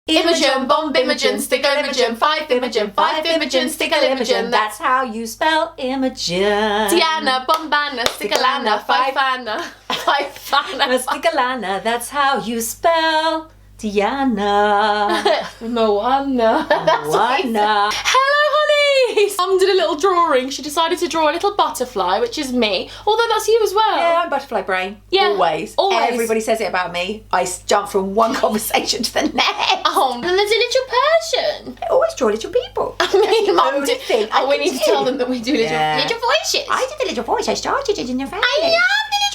Imogen, bomb Imogen, stick a Imogen, 5 Imogen, 5 Imogen, stick a Imogen. That's how you spell Imogen. Diana, bombana, stick a lana, 5 Anna, 5 Anna. Stick a lana, that's how you spell Diana. Moana. Moana. Hello, honey. Mum did a little drawing. She decided to draw a little butterfly, which is me. Although that's you as well. Yeah, I'm butterfly brain. Yeah, Always. Everybody says it about me. I jump from one conversation to the next. Oh, and there's a little person. I always draw little people. I mean, Mum only did. thing I Oh, we can need to do. tell them that we do little voices. I did the little voice. I started it in the family. I love the little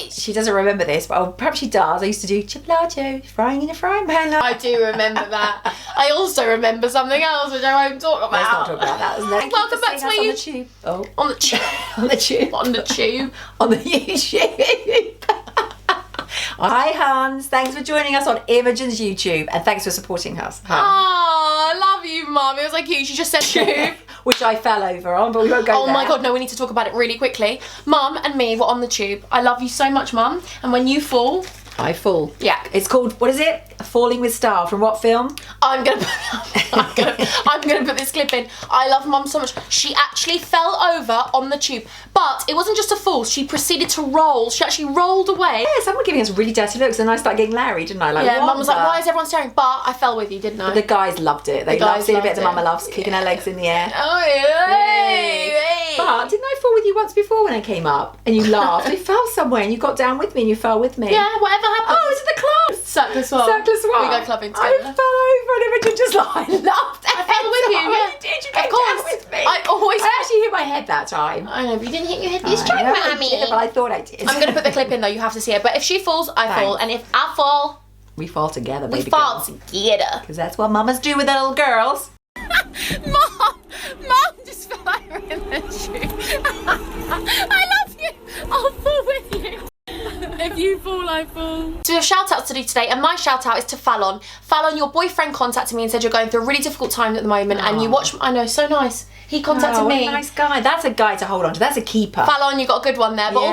voice. She doesn't remember this, but perhaps she does. I used to do chipolato, frying in a frying pan. I do remember that. I also remember something else, which I won't talk about. Let's not talk about that. Thank Welcome you for back seeing to my us on the tube. Oh, On the tube. on the tube. On the tube. On the YouTube. Hi, Hans. Thanks for joining us on Imogen's YouTube, and thanks for supporting us. Oh, I love you, Mum. It was like you. She just said tube. Which I fell over on, but we won't go Oh there. my God, no, we need to talk about it really quickly. Mum and me were on the tube. I love you so much, Mum. And when you fall, I fall. Yeah. It's called, what is it? Falling with Style. From what film? I'm gonna put this clip in. I love Mum so much. She actually fell over on the tube, but it wasn't just a fall. She proceeded to roll. She actually rolled away. Yeah, someone giving us really dirty looks, and I started getting Larry, didn't I? Like, Yeah, what Mum was like, the- "Why is everyone staring?" But I fell with you, didn't I? The guys loved it. They The loved guys seeing a bit loved of it. Mama loves, kicking her legs in the air. Oh yeah. But didn't I fall with you once before when I came up? And you laughed. I fell somewhere and you got down with me and you fell with me. Yeah, whatever happened. Oh, it's at the club. Circle Swan. Circle Swan. We go clubbing I together. fell over and Imogen just like laughed. I fell with you, Oh, yeah. you did. You Of came course. down with me. I always- I actually hit my head that time. I know, but you didn't hit your head I this time, know I Mammy. did, but I thought I did. I'm gonna put the clip in though. You have to see it. But if she falls, I fall, Thanks. and if I fall, We fall together, we baby fall girls. together. Because that's what mamas do with their little girls. Mom just fell over in the tube. I love you. I'll fall with you. If you fall, I fall. So we have shout outs to do today, and my shout out is to Fallon. Fallon, your boyfriend contacted me and said you're going through a really difficult time at the moment, and you watch. I know, so nice. He contacted Oh, what me. a nice guy. That's a guy to hold on to. That's a keeper. Fallon, you got a good one there, but Yeah.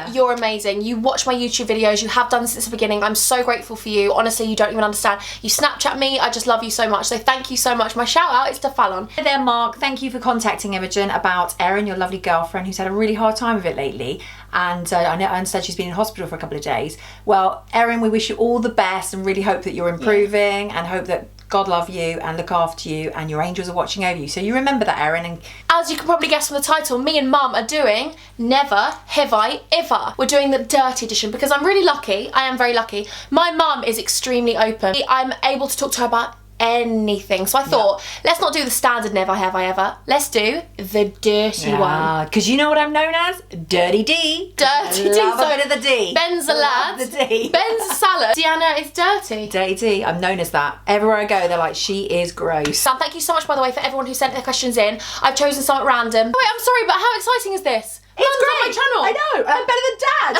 also you're amazing. You watch my YouTube videos, you have done since the beginning. I'm so grateful for you. Honestly, you don't even understand. You Snapchat me, I just love you so much. So thank you so much. My shout out is to Fallon. Hey there, Mark. Thank you for contacting Imogen about Erin, your lovely girlfriend, who's had a really hard time of it lately. And I understand she's been in hospital for a couple of days. Well, Erin, we wish you all the best and really hope that you're improving and hope that God love you and look after you and your angels are watching over you. So you remember that, Erin. And As you can probably guess from the title, me and Mum are doing Never Have I Ever. We're doing the dirty edition because I'm really lucky. I am very lucky. My mum is extremely open. I'm able to talk to her about anything. So I thought, let's not do the standard Never Have I Ever. Let's do the dirty one. because you know what I'm known as? Dirty D. Dirty D. Love So a bit of the D. Ben's a lad. Love the D. Ben's a salad. Deanna is dirty. Dirty D. I'm known as that. Everywhere I go, they're like, she is gross. Sam, thank you so much, by the way, for everyone who sent their questions in. I've chosen something random. Wait, I'm sorry, but how exciting is this? It's Mum's on my great. channel. I know. I'm better than Dad.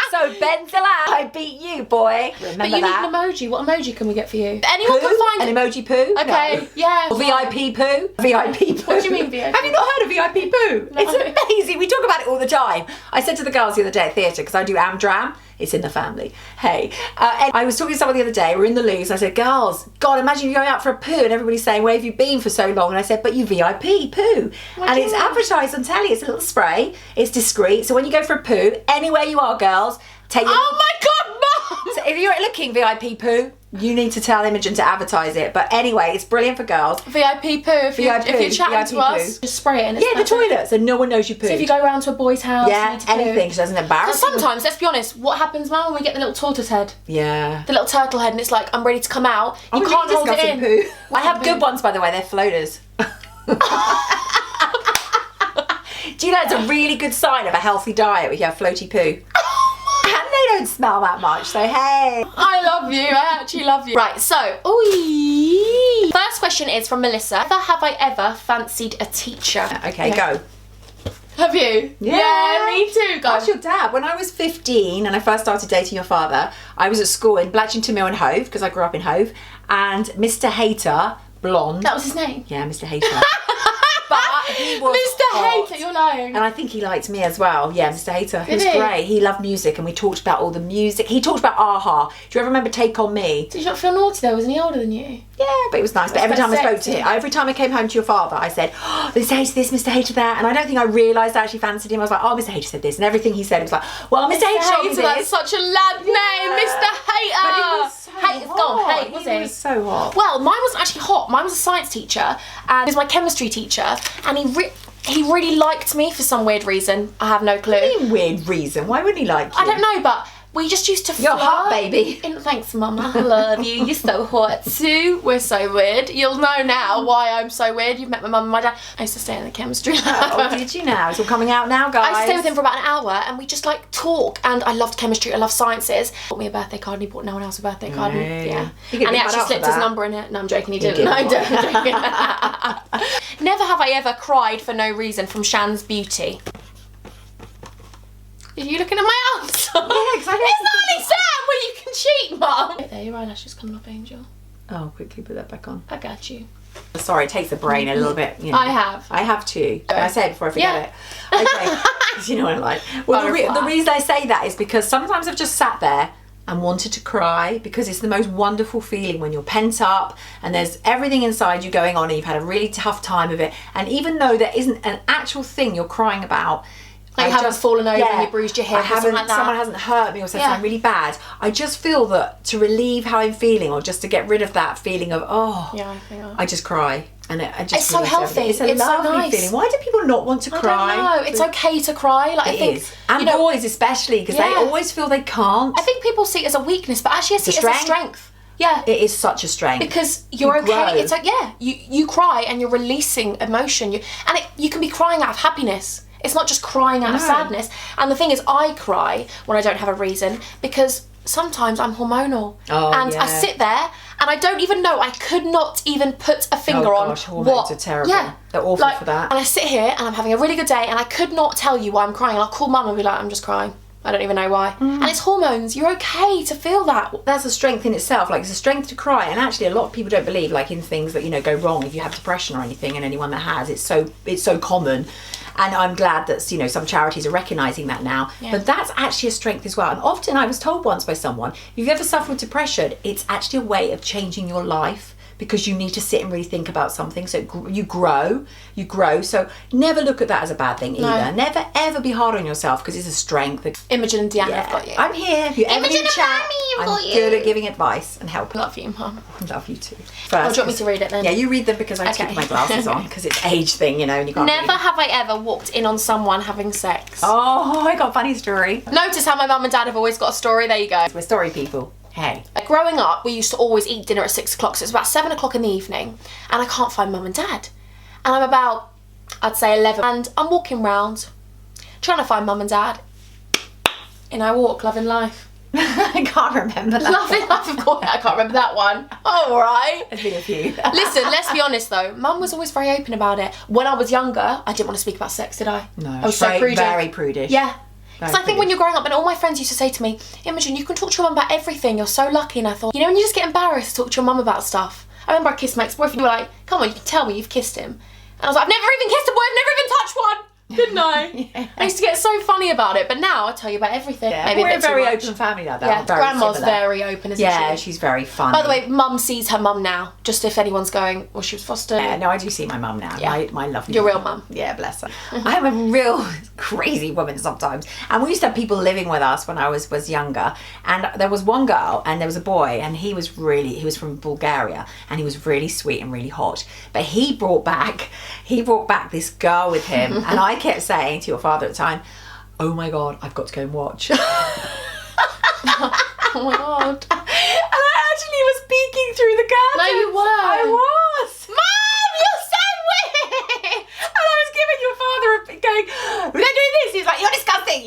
So Ben's the lad. I beat you, boy. Remember But you that? need an emoji. What emoji can we get for you? Anyone Poo? can find An emoji poo? Okay, No. yeah. Or VIP poo? VIP poo. What do you mean VIP? Have you not heard of VIP poo? No. It's amazing. We talk about it all the time. I said to the girls the other day at theatre, because I do Amdram. It's in the family. Hey. And I was talking to someone the other day. We're in the loos. I said, girls, God, imagine you going out for a poo and everybody's saying, where have you been for so long? And I said, but you VIP poo. What And do it's you mean? advertised on telly. It's a little spray. It's discreet. So when you go for a poo, anywhere you are, girls, take your... Oh my God, Mum! So if you're looking VIP poo, you need to tell Imogen to advertise it. But anyway, it's brilliant for girls. VIP poo. If you're chatting to us, poo. just spray it in. It's Yeah, the perfect. toilet, so no one knows you poo. So if you go around to a boy's house, you yeah, need to poo. anything, so it doesn't embarrass Because you. sometimes, let's be honest, what happens, Mum, when we get the little tortoise head? Yeah. The little turtle head, and it's like, I'm ready to come out. You Oh, can't really hold it in. disgusting poo. I have Poo. good ones, by the way. They're floaters. Do you know it's a really good sign of a healthy diet when you have floaty poo? And they don't smell that much, so hey. I love you. I actually love you. Right, so, ooh. First question is from Melissa. Have I ever fancied a teacher? Okay, go. Have you? Yeah. Me too. Go. Ask your dad. When I was 15 and I first started dating your father, I was at school in Blatchington Mill and Hove, because I grew up in Hove, and Mr. Hater, blonde. That was his name. Yeah, Mr. Hater. But He was Mr. hot. Hater, you're lying. And I think he liked me as well. Yeah, Mr. Hater. He was he? great. He loved music and we talked about all the music. He talked about Aha. Do you ever remember Take On Me? Did you not feel naughty though? Wasn't he older than you? Yeah, but it was nice. But every time I spoke to sexy. him, every time I came home to your father, I said, oh, Mr. Hater this, Mr. Hater that. And I don't think I realised I actually fancied him. I was like, oh, Mr. Hater said this. And everything he said was like, well, Mr. Hater told me Hater, that's this. such a lad name, Mr. Hater. But it was so Hater's hot. gone. Hate, was he? He was so hot. Well, mine wasn't actually hot. Mine was a science teacher, and he was my chemistry teacher, and he really liked me for some weird reason. I have no clue. Weird reason. Why wouldn't he like you? I don't know, but we just used to flirt. You're hot, baby. Thanks, Mama. I love you. You're so hot too. We're so weird. You'll know now why I'm so weird. You've met my mum and my dad. I used to stay in the chemistry lab. Oh, did you now? It's all coming out now, guys. I used to stay with him for about an hour and we just like talk, and I loved chemistry, I loved sciences. He bought me a birthday card and he bought no one else a birthday card. Yeah. And, yeah. You get And he big actually up for slipped his that. number in it. No, I'm joking, he did didn't. No, I'm what? joking. Never have I ever cried for no reason from Shan's beauty. Are you looking at my arms? Yeah, because I It's not only Sam where you can cheat, Mum. There, your eyelashes coming up, Angel. Oh, quickly put that back on. I got you. Sorry, it takes the brain a little bit. You know. I have. too. Can I say it before I forget it? Okay. 'Cause you know what I'm like. Well, the Butterfly. reason I say that is because sometimes I've just sat there and wanted to cry because it's the most wonderful feeling when you're pent up and there's everything inside you going on and you've had a really tough time of it. And even though there isn't an actual thing you're crying about, Like you haven't fallen over and you bruised your hip I or something haven't, like that. someone hasn't hurt me or said Yeah. something really bad. I just feel that to relieve how I'm feeling or just to get rid of that feeling of, Yeah, I think I just cry. And I just It's so relieves healthy. everything. It's a It's so lovely nice. feeling. Why do people not want to cry? I don't know. It's okay to cry. Like, I It think, is. And you know, boys especially, because they Yeah. always feel they can't. I think people see it as a weakness, but actually I see it as a strength. Yeah. It is such a strength. Because you're You okay. grow. It's like, yeah, you cry and you're releasing emotion. You can be crying out of happiness. It's not just crying out of No. sadness. And the thing is, I cry when I don't have a reason because sometimes I'm hormonal. Oh, and yeah. I sit there and I don't even know. I could not even put a finger Oh, on gosh, hormones what. are terrible. Yeah. They're awful for that. And I sit here and I'm having a really good day and I could not tell you why I'm crying. And I'll call mum and be like, I'm just crying. I don't even know why. And it's hormones. You're okay to feel that. That's a strength in itself. Like, it's a strength to cry. And actually, a lot of people don't believe, like, in things that, you know, go wrong if you have depression or anything. And anyone that has, it's so common. And I'm glad that, you know, some charities are recognising that now. Yeah. But that's actually a strength as well. And often I was told once by someone, if you've ever suffered with depression, it's actually a way of changing your life because you need to sit and really think about something. So you grow. So never look at that as a bad thing either. No. Never, ever be hard on yourself because it's a strength. Imogen and Deanna Yeah. have got you. I'm here. If you ever Imogen need and chat, Mammy, I've I'm got you. good at giving advice and helping. Love you, Mum. Love you too. First, Oh, do you want me to read it then? Yeah, you read them because I have to Okay. keep my glasses on because it's age thing, you know, and you can't Never read. have I ever walked in on someone having sex. Oh, I got a funny story. Notice how my mum and dad have always got a story. There you go. We're story people. Hey. Growing up, we used to always eat dinner at 6 o'clock, so it's about 7 o'clock in the evening, and I can't find mum and dad. And I'm about, I'd say 11, and I'm walking round, trying to find mum and dad. In I walk, loving life. I can't remember that. Loving life, of course. I can't remember that one. All right. There's been a few. Listen, let's be honest though, mum was always very open about it. When I was younger, I didn't want to speak about sex, did I? No, I was so very, prudish. very prudish. Yeah. Very Because I think when prudish. you're growing up, and all my friends used to say to me, Imogen, you can talk to your mum about everything, you're so lucky. And I thought, you know, when you just get embarrassed to talk to your mum about stuff. I remember I kissed my ex-boyfriend, you were like, come on, you can tell me you've kissed him. And I was like, I've never even kissed a boy, I've never even touched one. Didn't I? Yeah. I used to get so funny about it, but now I tell you about everything. Yeah, Maybe we're a bit too very much. open family like that. Yeah, Very grandma's similar. very open, isn't Yeah, she? she's very funny. By the way, mum sees her mum now, just if anyone's going, well, she was fostered. Yeah, no, I do see my mum now. Yeah. My lovely Your real mum. Yeah, bless her. I'm a real crazy woman sometimes. And we used to have people living with us when I was younger. And there was one girl and there was a boy and he was from Bulgaria and he was really sweet and really hot. But he brought back this girl with him and I kept saying to your father at the time, oh my God, I've got to go and watch. Oh my God. And I actually was peeking through the curtains. No, you weren't. I was. Mum, you're so weird! And I was giving your father going, we're doing this. He's like, you're disgusting,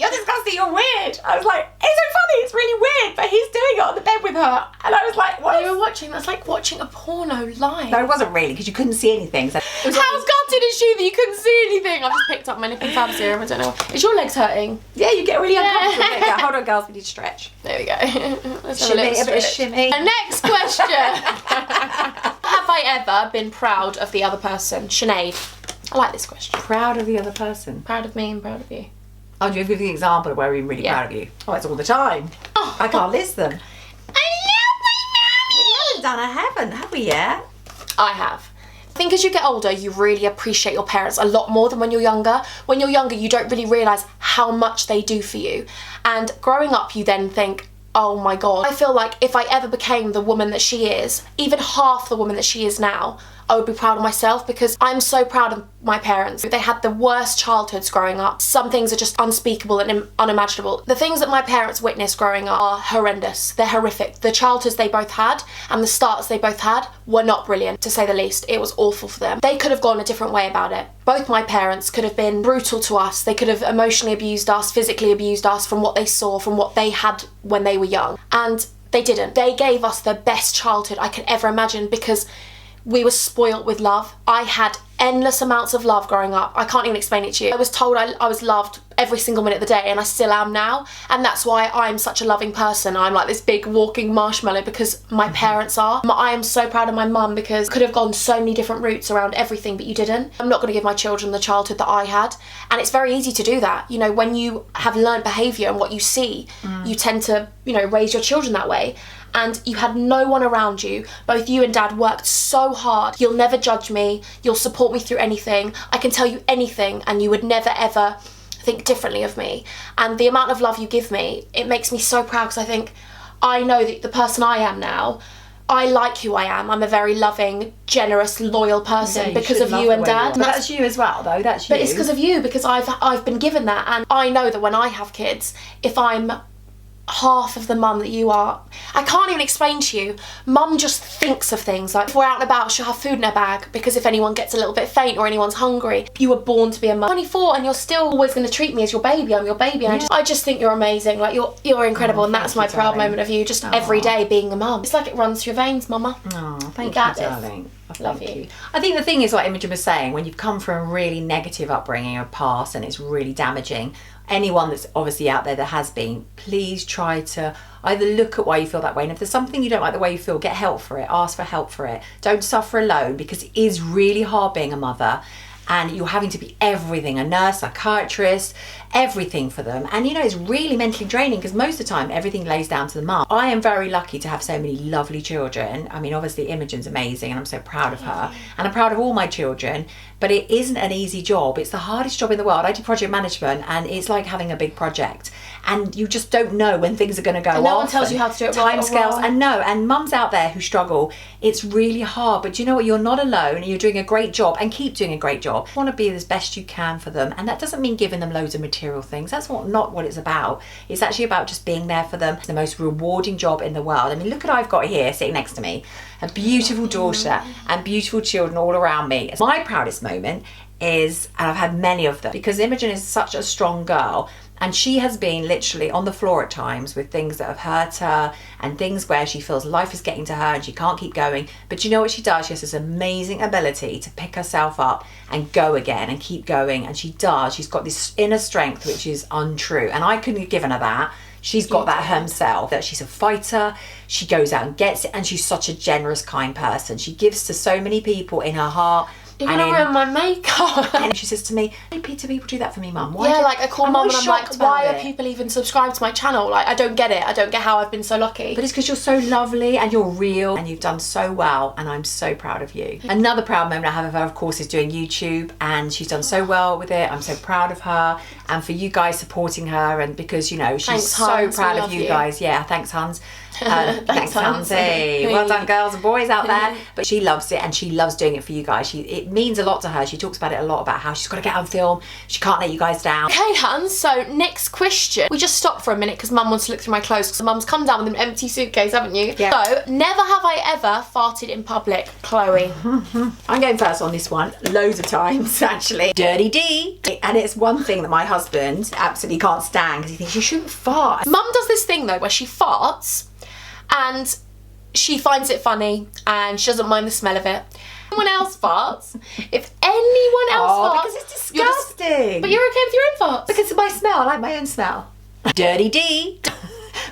you're weird. I was like, it's so funny, it's really weird, but he's doing it on the bed with her. And I was like, what? You were watching, that's like watching a porno live. No, it wasn't really, because you couldn't see anything. So How gutted is she that you couldn't see anything? I've just picked up my nip and fab serum, I don't know. Is your legs hurting? yeah, you get really uncomfortable. Yeah, hold on, girls, we need to stretch. There we go. Let's have Shimmy, little a bit of stretch. shimmy. And next question. Have I ever been proud of the other person? Sinead. I like this question. Proud of the other person. Proud of me and proud of you. Oh, do you give the example of where we're really proud of you? Oh, it's all the time. Oh. I can't list them. I love my mummy. We haven't, have we yet? I have. I think as you get older, you really appreciate your parents a lot more than when you're younger. When you're younger, you don't really realise how much they do for you. And growing up, you then think, oh my God. I feel like if I ever became the woman that she is, even half the woman that she is now, I would be proud of myself, because I'm so proud of my parents. They had the worst childhoods growing up. Some things are just unspeakable and unimaginable. The things that my parents witnessed growing up are horrendous. They're horrific. The childhoods they both had and the starts they both had were not brilliant, to say the least. It was awful for them. They could have gone a different way about it. Both my parents could have been brutal to us. They could have emotionally abused us, physically abused us from what they saw, from what they had when they were young. And they didn't. They gave us the best childhood I could ever imagine, because we were spoilt with love. I had endless amounts of love growing up. I can't even explain it to you. I was told I was loved every single minute of the day, and I still am now. And that's why I'm such a loving person. I'm like this big walking marshmallow, because my parents are. I am so proud of my mum, because could have gone so many different routes around everything, but you didn't. I'm not going to give my children the childhood that I had. And it's very easy to do that. You know, when you have learned behaviour and what you see, you tend to, you know, raise your children that way. And you had no one around you. Both you and Dad worked so hard. You'll never judge me. You'll support me through anything. I can tell you anything and you would never ever think differently of me. And the amount of love you give me, it makes me so proud, because I think I know that the person I am now, I like who I am. I'm a very loving, generous, loyal person because of you and Dad. But that's you as well, though. That's you. But it's because of you, because I've been given that. And I know that when I have kids, if I'm half of the mum that you are, I can't even explain to you. Mum just thinks of things. Like if we're out and about, she'll have food in her bag, because if anyone gets a little bit faint or anyone's hungry, you were born to be a mum. 24 and you're still always going to treat me as your baby. I'm your baby. And I just think you're amazing. Like you're incredible, and that's my proud moment of you, just every day being a mum. It's like it runs through your veins, mama. Oh, thank you, darling. Love you. I think the thing is, like Imogen was saying, when you've come from a really negative upbringing or past and it's really damaging, anyone that's obviously out there that has been, please try to either look at why you feel that way, and if there's something you don't like the way you feel, get help for it, ask for help for it. Don't suffer alone, because it is really hard being a mother, and you're having to be everything, a nurse, psychiatrist, everything for them. And you know, it's really mentally draining, because most of the time everything lays down to the mum. I am very lucky to have so many lovely children. I mean, obviously Imogen's amazing and I'm so proud of her, and I'm proud of all my children, but it isn't an easy job. It's the hardest job in the world. I do project management, and it's like having a big project, and you just don't know when things are going to go off. No one tells you how to do it right or timescales, wrong. and no, and mums out there who struggle, it's really hard, but you know what, you're not alone, and you're doing a great job, and keep doing a great job. You want to be as best you can for them, and that doesn't mean giving them loads of material things. That's not what it's about. It's actually about just being there for them. It's the most rewarding job in the world. I mean, look at I've got here sitting next to me a beautiful daughter and beautiful children all around me. My proudest moment is, and I've had many of them, because Imogen is such a strong girl, and she has been literally on the floor at times with things that have hurt her and things where she feels life is getting to her and she can't keep going. But you know what she does? She has this amazing ability to pick herself up and go again and keep going, and she does. She's got this inner strength which is untrue, and I couldn't have given her that. She's got that herself, that she's a fighter, she goes out and gets it, and she's such a generous, kind person. She gives to so many people in her heart. You're going to ruin my makeup. And she says to me, why do people do that for me, Mum? Yeah, like I call Mum and I'm like, why are people even subscribed to my channel? Like, I don't get it. I don't get how I've been so lucky. But it's because you're so lovely and you're real and you've done so well, and I'm so proud of you. Another proud moment I have of her, of course, is doing YouTube, and she's done so well with it. I'm so proud of her, and for you guys supporting her, and because, you know, she's Thanks, so Hans. proud We of love you you. guys. Yeah, thanks, Hans. Thanks, Hans. Hansy. Well done, girls and boys out there. But she loves it, and she loves doing it for you guys. It means a lot to her. She talks about it a lot, about how she's got to get on film. She can't let you guys down. Okay, Hans, so next question. We just stopped for a minute because Mum wants to look through my clothes, because Mum's come down with an empty suitcase, haven't you? Yeah. So, never have I ever farted in public, Chloe. I'm going first on this one, loads of times actually. Dirty D. And it's one thing that my husband absolutely can't stand, because he thinks you shouldn't fart. Mum does this thing though where she farts and she finds it funny and she doesn't mind the smell of it. Anyone else farts, if anyone else farts, because it's disgusting. but you're okay with your own farts. Because of my smell, I like my own smell. Dirty D.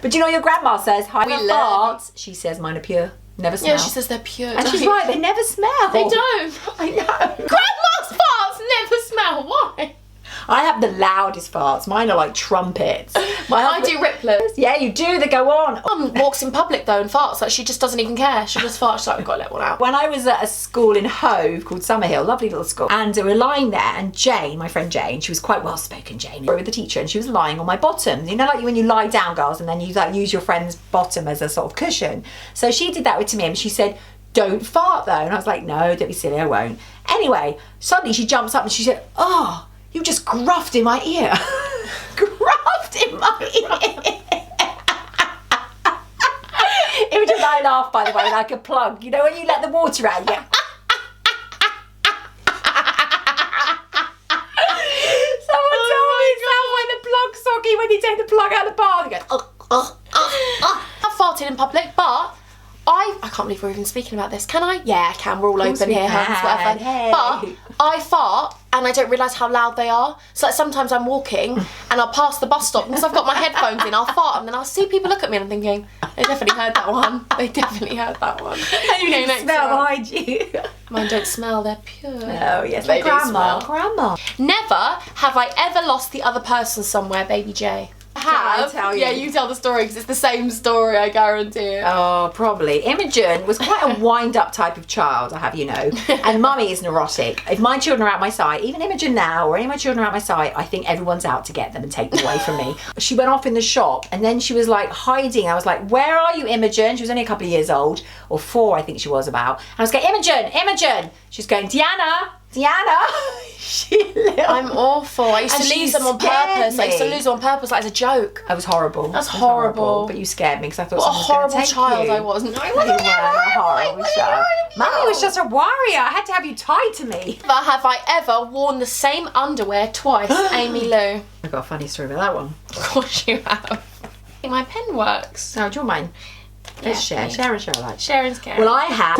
But you know, your grandma says, hi, We my love farts. She says mine are pure, never smell. Yeah, she says they're pure. And she's right, they never smell. They don't. I know. Grandma's farts now. Why? I have the loudest farts. Mine are like trumpets. I do ripplers. Yeah, you do. They go on. Mum walks in public though and farts. Like, she just doesn't even care. She just farts. She's like, I've got to let one out. When I was at a school in Hove called Summerhill, lovely little school, and we were lying there, and Jane, my friend Jane, she was quite well spoken, Jane, with the teacher, and she was lying on my bottom. You know, like when you lie down, girls, and then you like use your friend's bottom as a sort of cushion. So she did that to me, and she said, don't fart though. And I was like, no, don't be silly, I won't. Anyway, suddenly she jumps up and she said, oh, you just gruffed in my ear. Gruffed in my ear. It was just, I laugh, by the way, like a plug. You know when you let the water out, you go. Someone told me it sounds like the plug socky when you take the plug out of the bar. You go, I've farted in public, but I can't believe we're even speaking about this. Can I? Yeah, I can. We're all open here, hands, whatever. Hey. But I fart and I don't realise how loud they are. So like sometimes I'm walking and I'll pass the bus stop because I've got my headphones in. I'll fart and then I'll see people look at me and I'm thinking, they definitely heard that one. They definitely heard that one. And you can smell behind you. Mine don't smell. They're pure. Oh yes, They like do grandma. smell. Grandma. Never have I ever lost the other person somewhere, baby J. I tell you? Yeah, you tell the story because it's the same story, I guarantee it. Oh, probably. Imogen was quite a wind-up type of child, I have you know. And mummy is neurotic. If my children are at my side, even Imogen now, or any of my children are at my side, I think everyone's out to get them and take them away from me. She went off in the shop and then she was like hiding. I was like, where are you, Imogen? She was only a couple of years old, or 4 I think she was about. And I was going, Imogen. She's going, Deanna. I'm awful. I used to lose them on purpose. I used to lose them on purpose, like as a joke. I was horrible. That's horrible. But you scared me because I thought What a someone was horrible going to take child you. I was. No, I You wasn't. were a horrible child. Mummy was just a warrior. I had to have you tied to me. Never have I ever worn the same underwear twice, Amy Lou. I've got a funny story about that one. Of course you have. My pen works. Oh, do you want mine? Let's share. please. Share and share alike. Sharon's caring. Well, I have.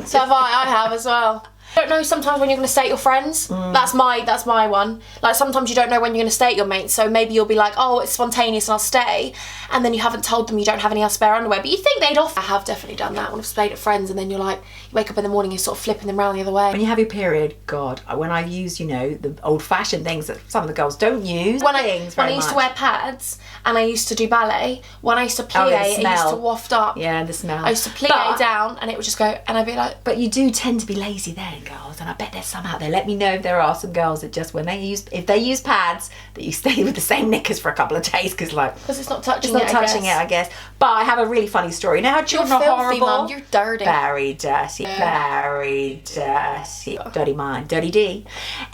So have I have as well. I don't know sometimes when you're going to stay at your friends. That's my one. Like sometimes you don't know when you're going to stay at your mates, so maybe you'll be like, oh, it's spontaneous and I'll stay, and then you haven't told them you don't have any spare underwear, but you think they'd offer. I have definitely done that when I've stayed at friends, and then you're like, you wake up in the morning, you're sort of flipping them around the other way. When you have your period, God, when I've used, you know, the old-fashioned things that some of the girls don't use. When I used to wear pads and I used to do ballet, when I used to plie, it used to waft up. Yeah, the smell. I used to plie down and it would just go, and I'd be like... But you do tend to be lazy then, girls, and I bet there's some out there. Let me know if there are some girls that just, if they use pads, that you stay with the same knickers for a couple of days, because it's not touching I guess. But I have a really funny story. You know how children are horrible? Mum, you're dirty. Very dirty. Very dirty. Dirty mind. Dirty D.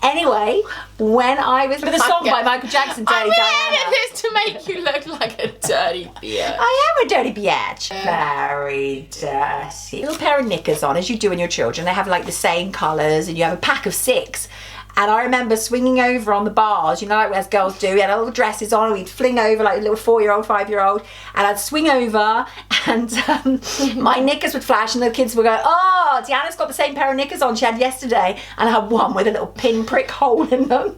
Anyway, when I was... With a song by Michael Jackson, Dirty Diana. I this to make you look like a dirty bitch. I am a dirty bitch. Very dirty. Little pair of knickers on, as you do in your children. They have like the same colours, and you have a pack of 6. And I remember swinging over on the bars, you know, like as girls do. We had our little dresses on, and we'd fling over like a little 4-year-old, 5-year-old, and I'd swing over, and my knickers would flash, and the kids would go, oh, Deanna's got the same pair of knickers on she had yesterday, and I had one with a little pinprick hole in them.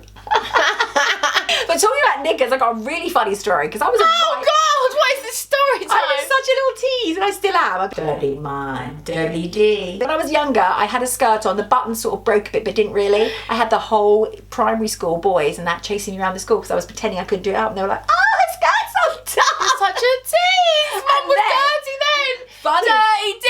But talking about knickers, I got a really funny story, because I was God, what is this story time? I was such a little tease, and I still am. Dirty mind, dirty D. When I was younger, I had a skirt on. The button sort of broke a bit, but didn't really. I had the whole primary school boys and that chasing me around the school because I was pretending I couldn't do it out, and they were like, oh, the skirt's on top. Such a tease. Mum was dirty then. Funny. Dirty D.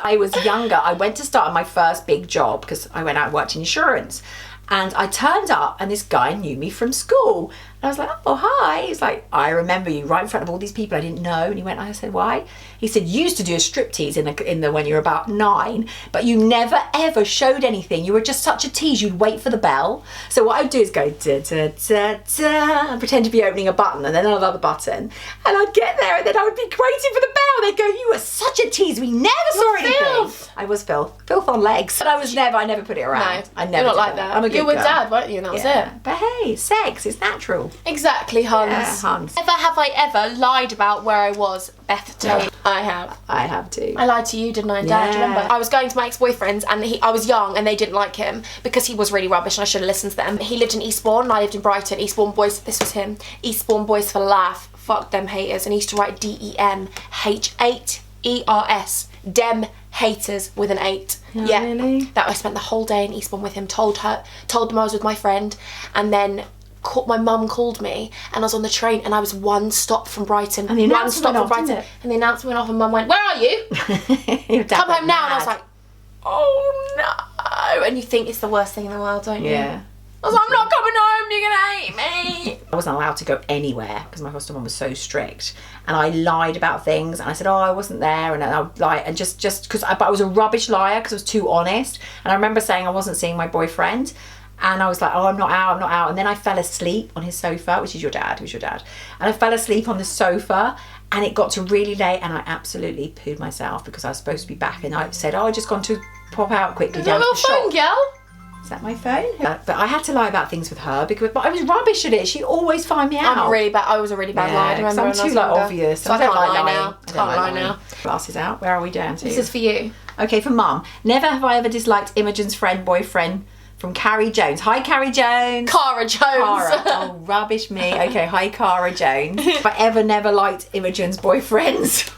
I was younger. I went to start my first big job because I went out and worked in insurance. And I turned up and this guy knew me from school. And I was like, oh, hi. He's like, I remember you right in front of all these people I didn't know. And he went, I said, why? He said, you used to do a striptease in the when you were about 9, but you never ever showed anything. You were just such a tease. You'd wait for the bell. So what I'd do is go da da da da and pretend to be opening a button and then another button. And I'd get there and then I would be waiting for the bell. They'd go, you were such a tease. We never saw anything. Filth. I was filth. Filth on legs. But I never put it around. No, I never you're not did like that. I'm a good You were girl. dad, weren't you? And that was it. But hey, sex is natural. Exactly, Hans. Yeah, Hans. Never have I ever lied about where I was, Beth. Tell you. I have. I have too. I lied to you, didn't I, Dad? Do you remember? I was going to my ex-boyfriend's and I was young and they didn't like him because he was really rubbish and I should have listened to them. He lived in Eastbourne and I lived in Brighton. Eastbourne boys, this was him. Eastbourne boys for laugh. Fuck them haters. And he used to write DEMH8ERS. Dem haters with an 8. Oh, yeah. really? That I spent the whole day in Eastbourne with him, told them I was with my friend, and then my mum called me, and I was on the train, and I was one stop from Brighton. And the announcement went off, didn't it? And the announcement went off, and mum went, "Where are you? Your dad Come went home now." mad. And I was like, "Oh no!" And you think it's the worst thing in the world, don't you? Yeah. I was like, "I'm not coming home. You're gonna hate me." I wasn't allowed to go anywhere because my foster mum was so strict, and I lied about things, and I said, "Oh, I wasn't there," and I lied, and just because but I was a rubbish liar because I was too honest. And I remember saying I wasn't seeing my boyfriend, and I was like, "Oh, I'm not out," and then I fell asleep on his sofa, which is your dad, and I fell asleep on the sofa, and it got to really late, and I absolutely pooed myself because I was supposed to be back, and I said, "Oh, I just gone to pop out quickly down to the shop." Phone, girl. Is that my phone? But I had to lie about things with her but I was rubbish at it. She'd always find me out. I'm really bad. I was a really bad liar. I remember I'm when I was too younger. obvious. So I can't lie now. Can't lie now. Glasses out. Where are we down to? This is for you. Okay, for mum. Never have I ever disliked Imogen's boyfriend from Carrie Jones. Hi, Carrie Jones. Cara Jones. Cara. Oh, rubbish me. Okay, hi, Cara Jones. Have I ever never liked Imogen's boyfriends?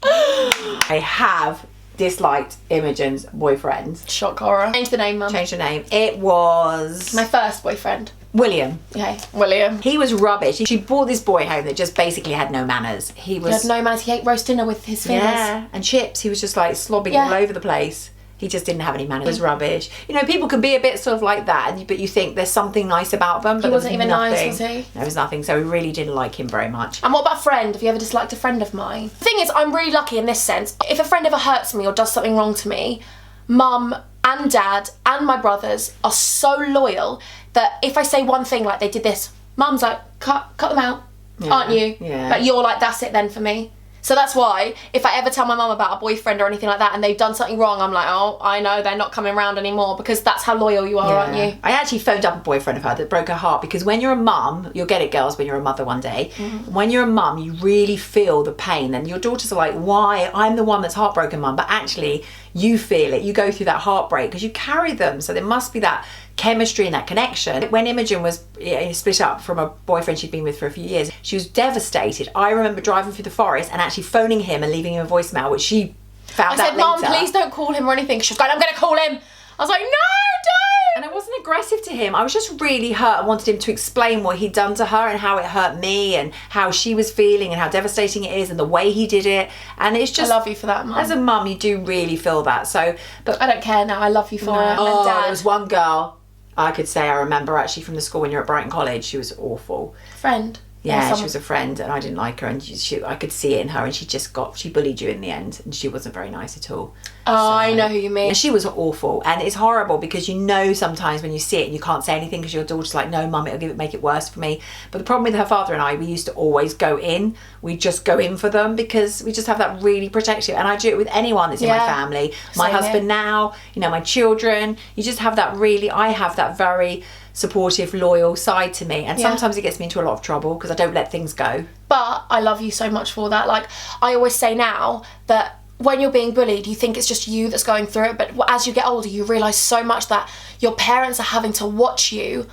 I have disliked Imogen's boyfriends. Shock horror. Change the name, mum. Change the name. It was My first boyfriend. William. Okay, William. He was rubbish. She brought this boy home that just basically had no manners. He He had no manners. He ate roast dinner with his fingers. Yeah, and chips. He was just like slobbing Yeah. all over the place. He just didn't have any manners. It was rubbish. You know, people can be a bit sort of like that, but you think there's something nice about them. But He wasn't there even nothing. nice, was he? There was nothing. So we really didn't like him very much. And what about a friend? Have you ever disliked a friend of mine? The thing is, I'm really lucky in this sense. If a friend ever hurts me or does something wrong to me, mum and dad and my brothers are so loyal that if I say one thing like they did this, mum's like, cut them out, aren't you? Yeah. But you're like, that's it then for me. So that's why if I ever tell my mum about a boyfriend or anything like that and they've done something wrong, I'm like, oh, I know, they're not coming round anymore, because that's how loyal you are, aren't you? I actually phoned up a boyfriend of her that broke her heart, because when you're a mum, you'll get it, girls, when you're a mother one day. Mm-hmm. When you're a mum, you really feel the pain, and your daughters are like, why? I'm the one that's heartbroken, mum. But actually, you feel it. You go through that heartbreak because you carry them. So there must be that chemistry and that connection. When Imogen was split up from a boyfriend she'd been with for a few years, she was devastated. I remember driving through the forest and actually phoning him and leaving him a voicemail, which she found out I said, Mum, later. please don't call him or anything. She was going, I'm going to call him. I was like, no, don't. And I wasn't aggressive to him. I was just really hurt. I wanted him to explain what he'd done to her and how it hurt me and how she was feeling and how devastating it is and the way he did it. And it's just, I love you for that, Mum. as a mum, you do really feel that. So, but I don't care now. I love you for it. oh, And Dad. there was one girl I could say I remember actually from the school when you were at Brighton College. She was awful. Friend. Yeah, she was a friend, and I didn't like her, and I could see it in her, and she bullied you in the end, and she wasn't very nice at all. Oh, I know who you mean. And she was awful, and it's horrible because you know sometimes when you see it and you can't say anything because your daughter's like, no, mum, it'll make it worse for me. But the problem with her father and I, we used to always go in. We just go in for them because we just have that really protective, and I do it with anyone that's in my Yeah. family. My Same husband here. now, my children. You just have that I have that very supportive, loyal side to me, and Yeah. sometimes it gets me into a lot of trouble because I don't let things go. But I love you so much for that. Like, I always say now that when you're being bullied, you think it's just you that's going through it. But as you get older, you realise so much that your parents are having to watch you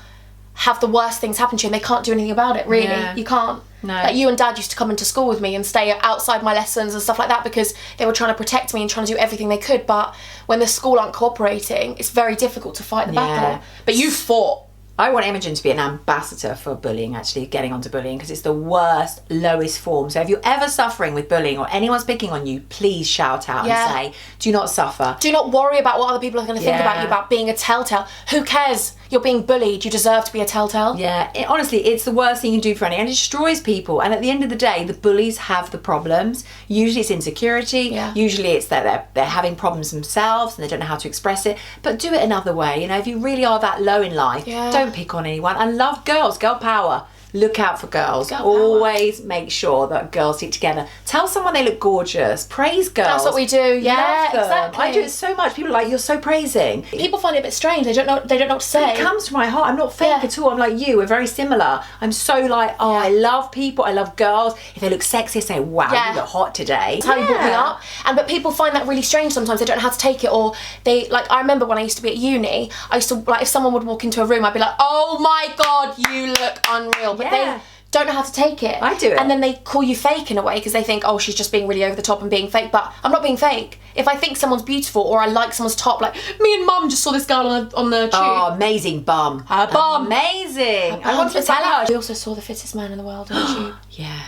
have the worst things happen to you, and they can't do anything about it, really. Yeah. You can't. No. Like, you and Dad used to come into school with me and stay outside my lessons and stuff like that because they were trying to protect me and trying to do everything they could. But when the school aren't cooperating, it's very difficult to fight the battle. But you fought. I want Imogen to be an ambassador for bullying, actually, getting onto bullying, because it's the worst, lowest form. So if you're ever suffering with bullying or anyone's picking on you, please shout out Yeah. and say, do not suffer. Do not worry about what other people are going to think Yeah. about you, about being a telltale. Who cares? You're being bullied. You deserve to be a telltale. Yeah, honestly, it's the worst thing you can do for anyone. And it destroys people. And at the end of the day, the bullies have the problems. Usually it's insecurity. Yeah. Usually it's that they're having problems themselves and they don't know how to express it. But do it another way. If you really are that low in life, Yeah. don't pick on anyone. And love girls. Girl power. Look out for girls. Girl power. Always make sure that girls stick together. Tell someone they look gorgeous. Praise girls. That's what we do. Yeah, Love them. exactly. I do it so much. People are like, you're so praising. People find it a bit strange. They don't know what to say. It comes from my heart. I'm not fake Yeah. at all. I'm like you. We're very similar. I'm so like, I love people. I love girls. If they look sexy, I say, wow, Yeah. you look hot today. That's how you brought me up. But people find that really strange sometimes. They don't know how to take it, or they like. I remember when I used to be at uni, I used to like if someone would walk into a room, I'd be like, oh my god, you look unreal. But Yeah. they don't know how to take it. I do it. And then they call you fake in a way because they think, oh, she's just being really over the top and being fake. But I'm not being fake. If I think someone's beautiful or I like someone's top, like me and Mum just saw this girl on the tube. Oh, amazing bum. Her bum. Amazing. I want to tell her. We also saw the fittest man in the world on the tube. Yeah.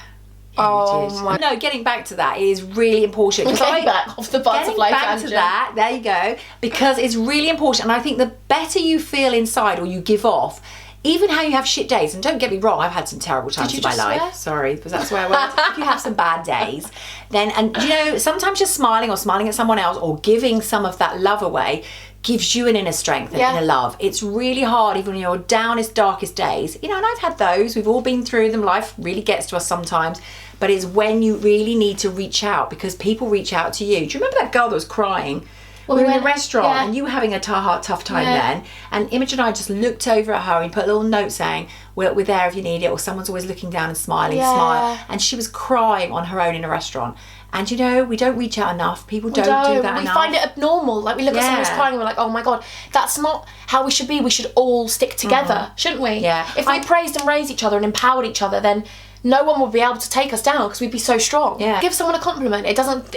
Oh my. No, getting back to that is really important. Getting back off the butterfly tangent. To that, there you go. Because it's really important, and I think the better you feel inside or you give off, even how you have shit days, and don't get me wrong, I've had some terrible times in my life. Swear? Sorry, because that's where I went. If you have some bad days, then, and you know, sometimes just smiling or smiling at someone else or giving some of that love away gives you an inner strength and inner love. It's really hard, even when you're downest, darkest days. You know, and I've had those. We've all been through them. Life really gets to us sometimes. But it's when you really need to reach out, because people reach out to you. Do you remember that girl that was crying? We were in a restaurant and you were having a tough time then. And Imogen and I just looked over at her and put a little note saying, we're there if you need it, or someone's always looking down and smiling, smile. And she was crying on her own in a restaurant. And you know, we don't reach out enough. People don't do that enough. We find it abnormal. Like we look at someone who's crying and we're like, oh my God, that's not how we should be. We should all stick together, shouldn't we? Yeah. If we praised and raised each other and empowered each other, then no one would be able to take us down because we'd be so strong. Yeah. Give someone a compliment. It doesn't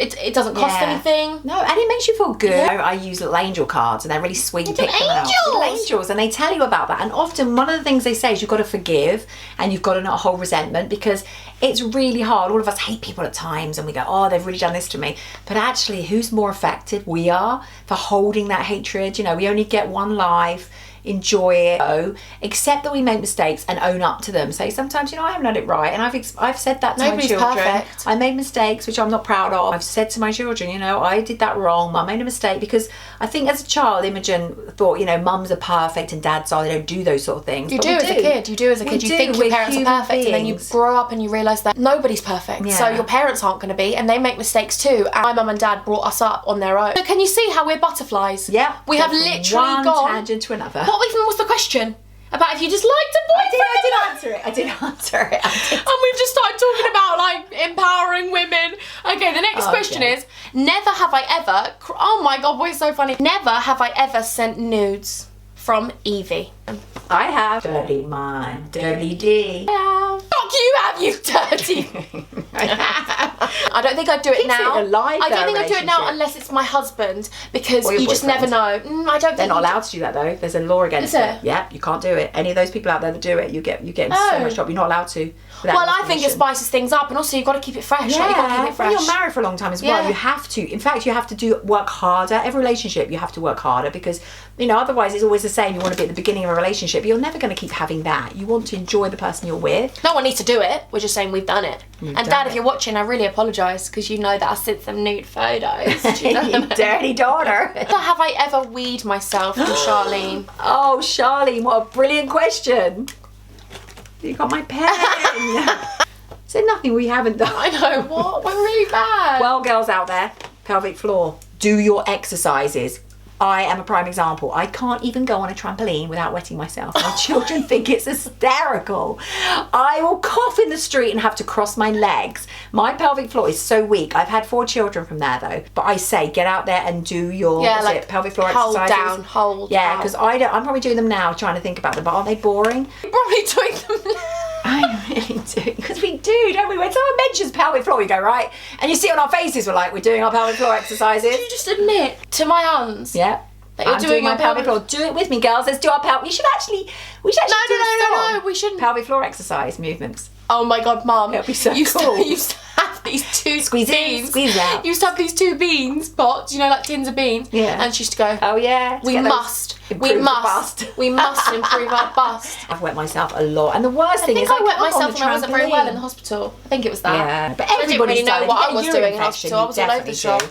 cost anything. No, and it makes you feel good. Yeah. I use little angel cards and they're really sweet. Little angels. Little angels, and they tell you about that. And often one of the things they say is you've got to forgive and you've got to not hold resentment, because it's really hard. All of us hate people at times and we go, oh, they've really done this to me. But actually, who's more affected? We are, for holding that hatred. You know, we only get one life. Enjoy it, accept that we make mistakes and own up to them. Say sometimes, you know, I haven't done it right, and I've said that to my children. Perfect. I made mistakes which I'm not proud of. I've said to my children, you know, I did that wrong, I made a mistake, because I think as a child Imogen thought, you know, mums are perfect and dads are, they don't do those sort of things. You do as a kid. You think your parents are perfect, and then you grow up and you realise that nobody's perfect. So your parents aren't going to be, and they make mistakes too. And my mum and dad brought us up on their own. So can you see how we're butterflies? Yeah. We have literally one gone tangent to another. What even was the question? About if you just liked a boyfriend? I did answer it. And we've just started talking about like empowering women. Okay, the next question is, never have I ever, oh my God, we're so funny. Never have I ever sent nudes from Evie. I have. Dirty mind, dirty D. Fuck you have, you dirty. I don't think I'd do it now. I don't think I'd do it now unless it's my husband, because you just never know. I don't think they're not allowed to do that though. There's a law against it. Yeah, you can't do it. Any of those people out there that do it, you get in so much trouble. You're not allowed to. Well, I think it spices things up, and also you've got to keep it fresh. Yeah, like, you've got to keep it fresh. When you're married for a long time as well, you have to. In fact, you have to work harder. Every relationship, you have to work harder, because, you know, otherwise it's always the same. You want to be at the beginning of a relationship, but you're never going to keep having that. You want to enjoy the person you're with. No one needs to do it. We're just saying we've done it. Dad, if you're watching, I really apologise, because you know that I sent some nude photos. Do you know You dirty daughter. Have I ever weed myself from Charlene? Oh, Charlene, what a brilliant question. You got my pen. Is there nothing we haven't done? I know, what? We're really bad. Well, girls out there, pelvic floor, do your exercises. I am a prime example. I can't even go on a trampoline without wetting myself. My children think it's hysterical. I will cough in the street and have to cross my legs. My pelvic floor is so weak. I've had 4 children from there though. But I say, get out there and do your pelvic floor exercises. Hold down. Because I'm probably doing them now, trying to think about them. But aren't they boring? You're probably doing them now. I really do, because we do, don't we? When someone mentions pelvic floor, we go, right, and you see on our faces, we're like, we're doing our pelvic floor exercises. Did you just admit to my aunts? Yeah. That you're doing my pelvic floor. Do it with me, girls. Let's do our pelvic. We should actually No, we shouldn't. Pelvic floor exercise movements. Oh my God, Mum. It'll be so cool. You used to have these 2 squeeze beans. In, squeeze out. You used to have these 2 beans pots, you know, like tins of beans. Yeah. And she used to go, oh yeah. We must improve our bust. I've wet myself a lot, and the worst thing is I wet myself when I wasn't very well in the hospital. I think it was that. Yeah. But I didn't really know what I was doing in hospital. hospital. I was all over the shop.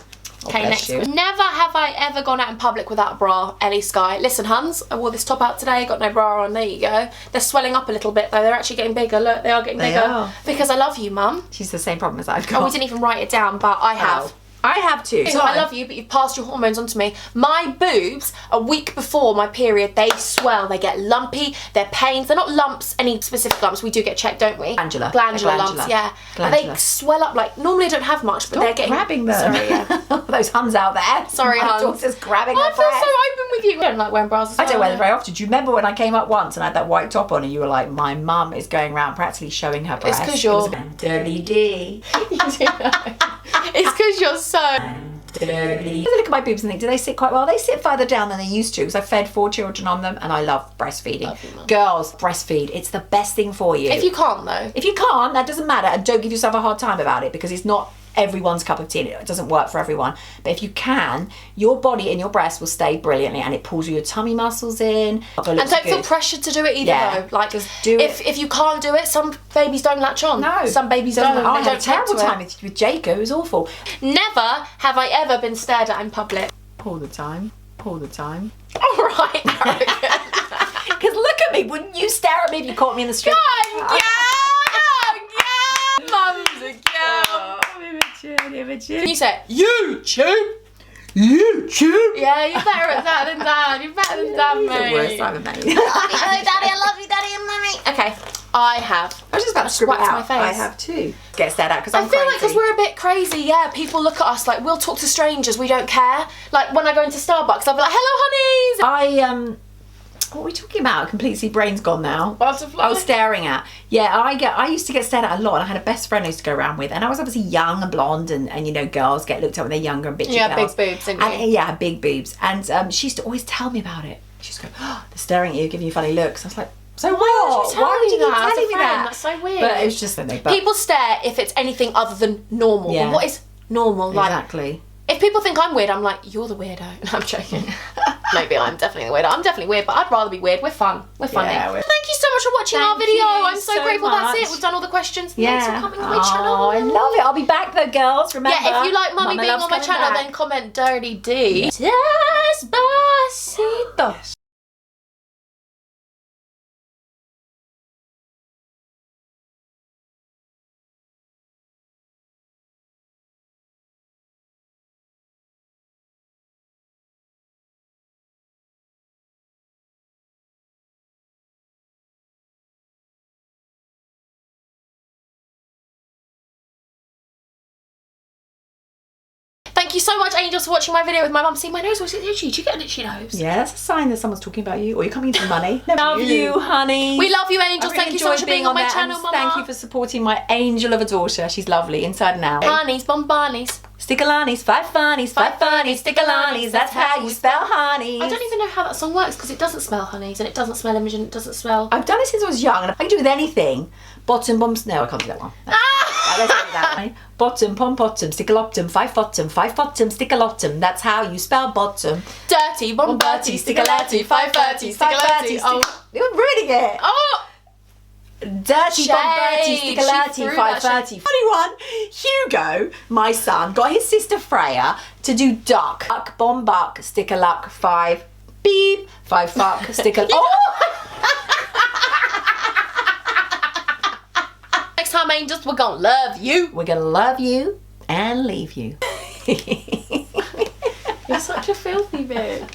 Okay, next. Never have I ever gone out in public without a bra. Ellie Sky. Listen, Hans, I wore this top out today, got no bra on. There you go. They're swelling up a little bit though. They're actually getting bigger. Look, they are getting bigger. Are. Because I love you, Mum. She's the same problem as I've got. Oh, we didn't even write it down, but I have. I have too. So I love you, but you've passed your hormones on to me. My boobs, a week before my period, they swell. They get lumpy. They're pains. They're not lumps, any specific lumps. We do get checked, don't we? Glandular lumps, yeah. And they swell up like, normally I don't have much, but they're getting... grabbing them. Sorry, yeah. Those Huns out there. Sorry, Hans. My daughter's grabbing I her feel breast. so open with you. I don't like wearing bras as well. I don't wear them very often. Do you remember when I came up once and I had that white top on and you were like, my mum is going around practically showing her breasts? It's because you're... Dirty D. It's because you're so... Dirty. I look at my boobs and think, do they sit quite well? They sit further down than they used to because I fed 4 children on them and I love breastfeeding. Love you, Mum. Girls, breastfeed. It's the best thing for you. If you can't, though. If you can't, that doesn't matter. And don't give yourself a hard time about it because it's not everyone's cup of tea. It doesn't work for everyone. But if you can, your body and your breast will stay brilliantly and it pulls your tummy muscles in. And don't feel pressured to do it either, though. Like, just do it. If you can't do it, some babies don't latch on. No. Some babies don't. I They had don't a terrible take to time with Jacob. It was awful. Never have I ever been stared at in public. All the time. All the time. All right. Because look at me. Wouldn't you stare at me if you caught me in the street? Mum's a girl. Imogen. You say YouTube. YouTube. yeah, you're better at that than Dad. You're better than Dad, mate. The worst I've ever made. Daddy, I love you, Daddy and Mummy. Okay, I have. I was just about to scribble whacked out. my face. I have too. Get stared at because I feel like because we're a bit crazy, yeah, people look at us like we'll talk to strangers, we don't care. Like when I go into Starbucks, I'll be like, hello, honeys. What are we talking about? Completely brain's gone now. Butterfly. I was staring at. Yeah, I used to get stared at a lot and I had a best friend I used to go around with and I was obviously young and blonde and you know, girls get looked at when they're younger and bitchy Yeah, girls. big boobs, didn't you? And, yeah, big boobs. And she used to always tell me about it. She used to go, oh, they're staring at you, giving you funny looks. I was like, so what? Why would you Why would you that as a telling me friend? that? That's so weird. But it was just something. But People stare if it's anything other than normal. Yeah. But what is normal? Like, exactly. if people think I'm weird, I'm like, you're the weirdo. No, I'm joking. Maybe I'm definitely the weirdo. I'm definitely weird, but I'd rather be weird. We're fun. We're funny. Yeah, Thank you so much for watching our Thank video. you I'm so so grateful. That's much. it. We've done all the questions. Yeah. Thanks for coming on my channel. Oh, I love it. I'll be back though, girls. Remember. Yeah, if you like Mummy Mama being loves on my coming channel, back. then comment Dirty D. Despacito. Thank you so much, Angels, for watching my video with my mum. See, my nose was itchy. Do you get an itchy nose? Yeah, that's a sign that someone's talking about you or you're coming into money. Love you, honey. We love you, Angels. I really Thank you so much for enjoyed being on my there, channel, and Mama. thank you for supporting my angel of a daughter. She's lovely, inside and out. Honeys, bombanies. Stickalanis, 5 funnies, 5 funnies, stickalanis. That's how you spell honeys. I don't even know how that song works because it doesn't smell honeys and it doesn't smell Imogen, it doesn't smell... I've done it since I was young and I can do it with anything. Bottom, bombs. No, I can't do that one. Let's do that one. Bottom, pom, bottom, stickaloptum, 5 bottom, 5 bottom, stickaloptum. That's how you spell bottom. Dirty, bomberty, stickalati, 530, stickalati. Oh. You're reading it. Oh! Dirty, Shade. bomberty, She stickalati, threw that 530. Funny one, Hugo, my son, got his sister Freya to do duck. Duck, bomb, buck, stickaluck, 5, beep, 5 fuck, stickal. Oh! Next time, Angels, we're gonna love you. We're gonna love you and leave you. You're such a filthy bitch.